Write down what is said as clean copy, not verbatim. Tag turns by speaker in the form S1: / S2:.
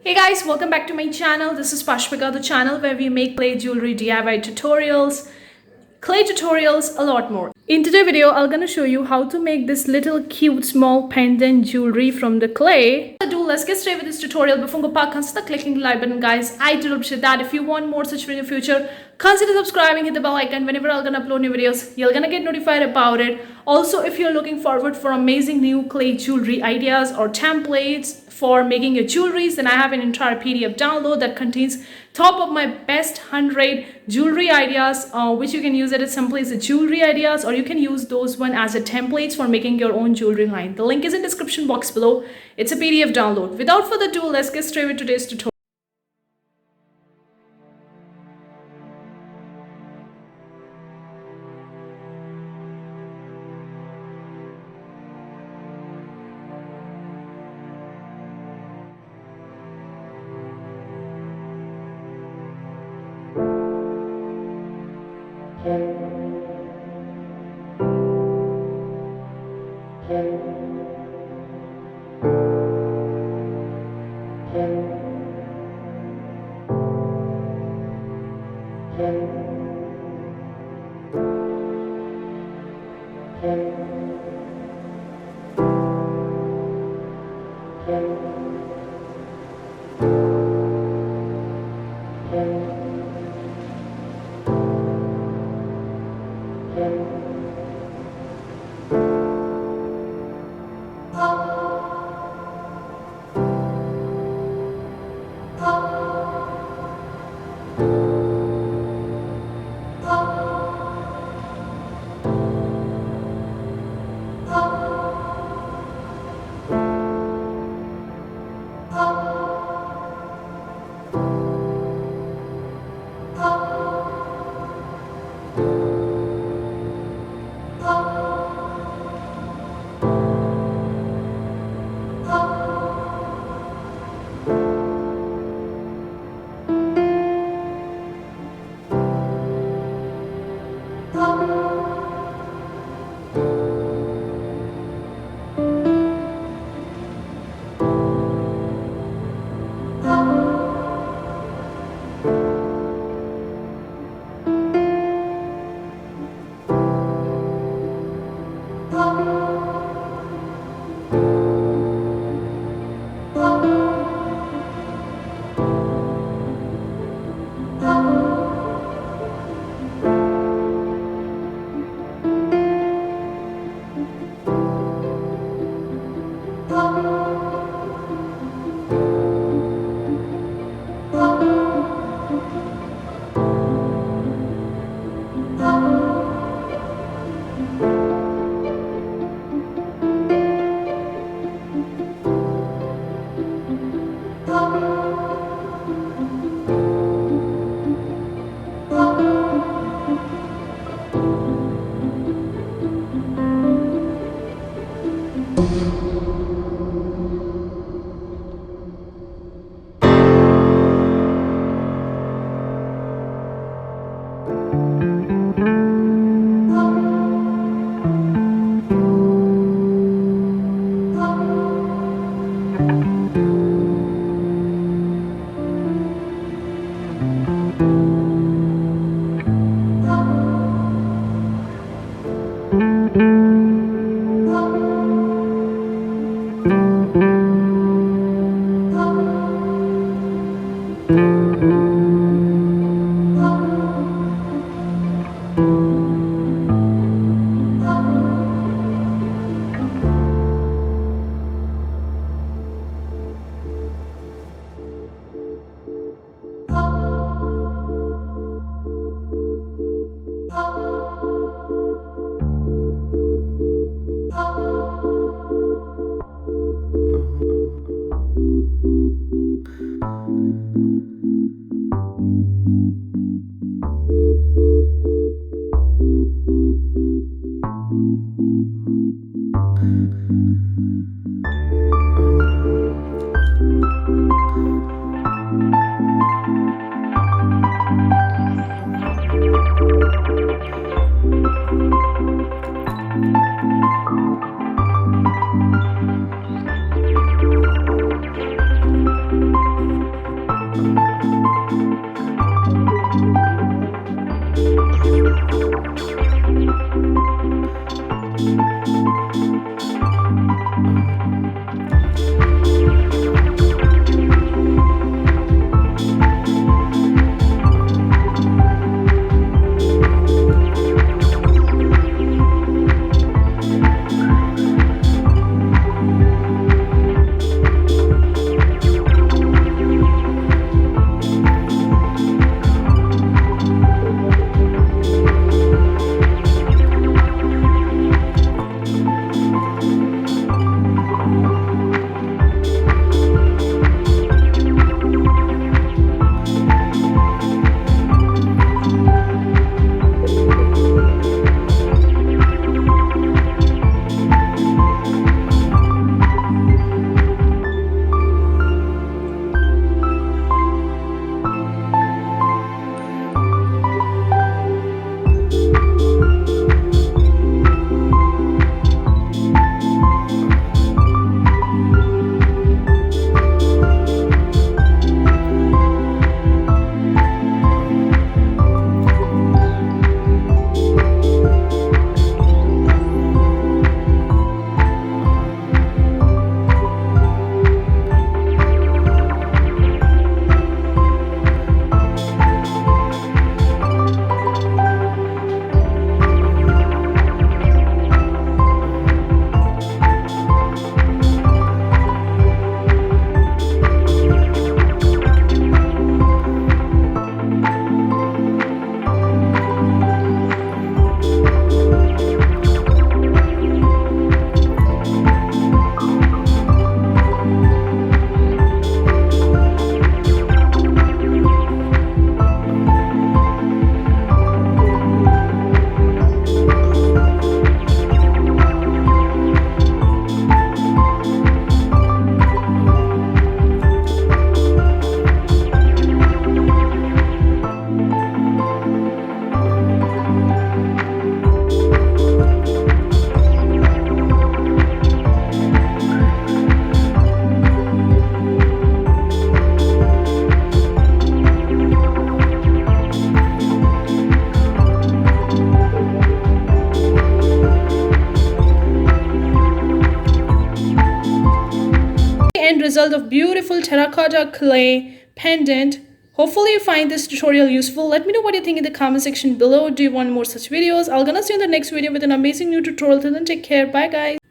S1: Hey guys, welcome back to my channel. This is Pashpika, the channel where we make clay jewelry DIY tutorials, a lot more. In today's video, I'm gonna show you how to make this little cute small pendant jewelry from the clay. Let's get straight with this tutorial. Before we go, consider clicking the like button, guys. I do appreciate that. If you want more such video in the future, consider subscribing, hit the bell icon. Whenever I'm gonna upload new videos, you're gonna get notified about it. Also, if you're looking forward for amazing new clay jewelry ideas or templates for making your jewelries, then I have an entire PDF download that contains top of my best 100 jewelry ideas, which you can use it as simply as a jewelry ideas, or you can use those one as a templates for making your own jewelry line. The link is in the description box below. It's a PDF download. Without further ado, let's get straight with today's tutorial. terracotta clay pendant. Hopefully you find this tutorial useful. Let me know what you think in the comment section below. Do you want more such videos? I'll gonna see you in the next video with an amazing new tutorial. Till then, take care. Bye guys.